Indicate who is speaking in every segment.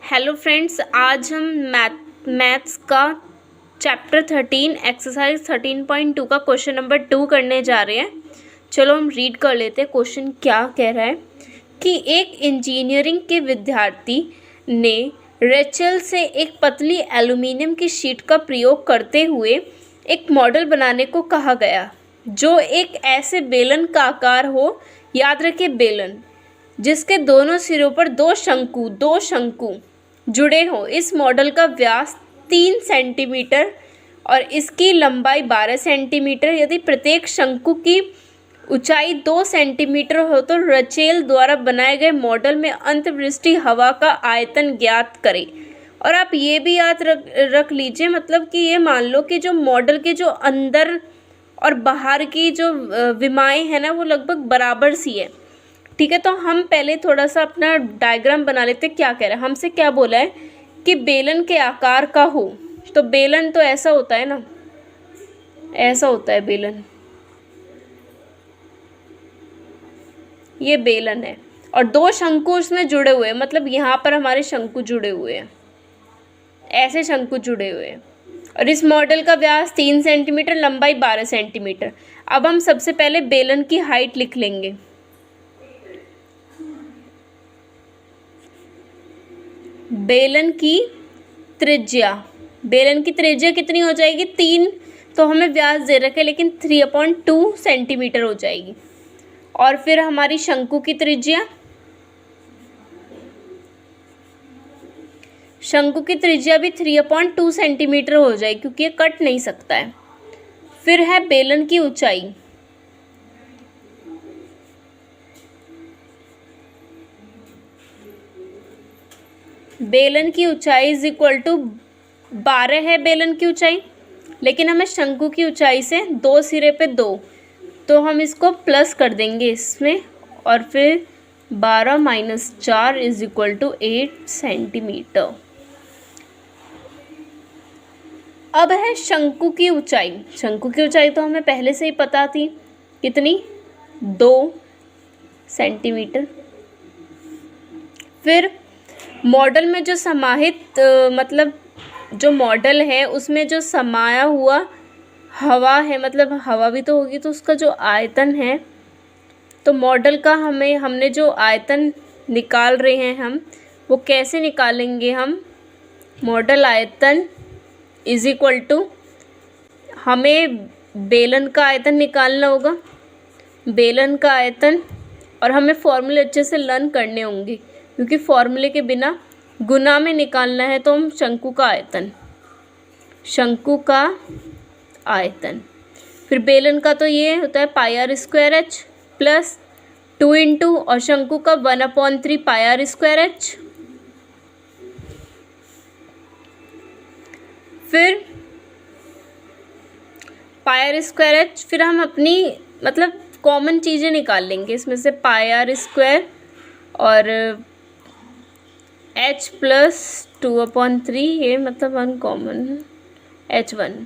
Speaker 1: Hello friends, आज हम maths का चैप्टर 13 एक्सरसाइज 13.2 का क्वेश्चन नंबर 2 करने जा रहे हैं। चलो हम रीड कर लेते हैं। क्वेश्चन क्या कह रहा है कि एक इंजीनियरिंग के विद्यार्थी ने रेचल से एक पतली एल्युमिनियम की शीट का प्रयोग करते हुए एक मॉडल बनाने को कहा गया जो एक ऐसे बेलन का आकार हो, याद रखें बेलन, जिसके दोनों सिरों पर दो शंकु जुड़े हों। इस मॉडल का व्यास 3 सेंटीमीटर और इसकी लंबाई 12 सेंटीमीटर। यदि प्रत्येक शंकु की ऊंचाई 2 सेंटीमीटर हो तो रचेल द्वारा बनाए गए मॉडल में अंतर्दृष्टि हवा का आयतन ज्ञात करें। और आप ये भी याद रख लीजिए, मतलब कि ये मान लो कि जो मॉडल के जो अंदर और बाहर की जो विमाएँ हैं ना, वो लगभग बराबर सी है। ठीक है, तो हम पहले थोड़ा सा अपना डायग्राम बना लेते हैं। क्या कह रहा है, हमसे क्या बोला है कि बेलन के आकार का हो। तो बेलन तो ऐसा होता है ना, ऐसा होता है बेलन, ये बेलन है और दो शंकु उसमें जुड़े हुए हैं, मतलब यहाँ पर हमारे शंकु जुड़े हुए हैं, ऐसे शंकु जुड़े हुए हैं। और इस मॉडल का व्यास 3 सेंटीमीटर, लंबाई 12 सेंटीमीटर। अब हम सबसे पहले बेलन की हाइट लिख लेंगे। बेलन की त्रिज्या कितनी हो जाएगी? 3, तो हमें व्यास दे रखे लेकिन 3/2 सेंटीमीटर हो जाएगी। और फिर हमारी शंकु की त्रिज्या भी 3/2 सेंटीमीटर हो जाएगी, क्योंकि ये कट नहीं सकता है। फिर है बेलन की ऊंचाई, इज इक्वल टू 12 है बेलन की ऊंचाई, लेकिन हमें शंकु की ऊंचाई से 2 सिरे पे 2, तो हम इसको प्लस कर देंगे इसमें, और फिर 12 - 4 इज इक्वल टू 8 सेंटीमीटर। अब है शंकु की ऊंचाई तो हमें पहले से ही पता थी, कितनी? 2 सेंटीमीटर। फिर मॉडल में जो समाहित मतलब जो मॉडल है उसमें जो समाया हुआ हवा है, मतलब हवा भी तो होगी, तो उसका जो आयतन है, तो मॉडल का हमने जो आयतन निकाल रहे हैं हम, वो कैसे निकालेंगे हम? मॉडल आयतन इज इक्वल टू, हमें बेलन का आयतन निकालना होगा, बेलन का आयतन, और हमें फॉर्मूले अच्छे से लर्न करने होंगे, क्योंकि फॉर्मूले के बिना गुना में निकालना है। तो हम शंकु का आयतन, फिर बेलन का तो ये होता है πr² प्लस 2 इंटू, और शंकु का 1/3 πr²। फिर πr², फिर हम अपनी मतलब कॉमन चीज़ें निकाल लेंगे इसमें से, πr² और h + 2/3, ये मतलब अनकॉमन h1।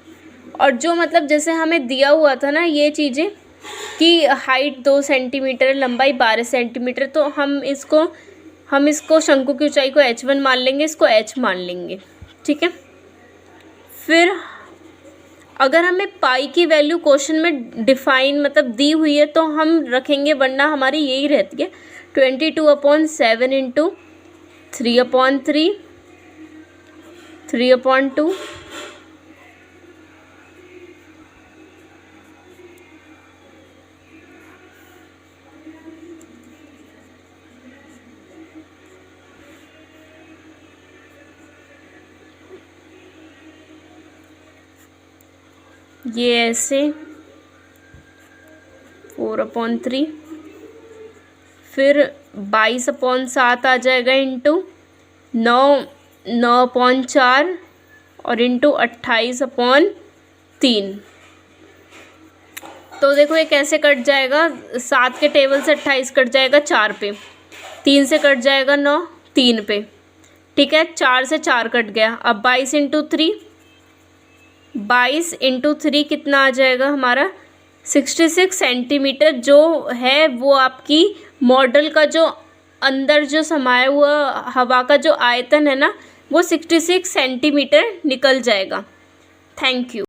Speaker 1: और जो मतलब जैसे हमें दिया हुआ था ना ये चीज़ें कि हाइट 2 सेंटीमीटर, लंबाई 12 सेंटीमीटर, तो हम इसको शंकु की ऊंचाई को h1 मान लेंगे, इसको h मान लेंगे। ठीक है, फिर अगर हमें पाई की वैल्यू क्वेश्चन में डिफाइन मतलब दी हुई है तो हम रखेंगे, वरना हमारी यही रहती है 22/7 इंटू 3/3 3/2। ये ऐसे 4/3, फिर 22/7 आ जाएगा इंटू 9/4 और इंटू 28/3। तो देखो ये कैसे कट जाएगा, 7 के टेबल से 28 कट जाएगा 4 पे, 3 से कट जाएगा 9, 3 पे। ठीक है, 4 से 4 कट गया। अब 22 × 3 कितना आ जाएगा हमारा? 66 सेंटीमीटर, जो है वो आपकी मॉडल का जो अंदर जो समाया हुआ हवा का जो आयतन है ना वो 66 सेंटीमीटर निकल जाएगा। Thank you.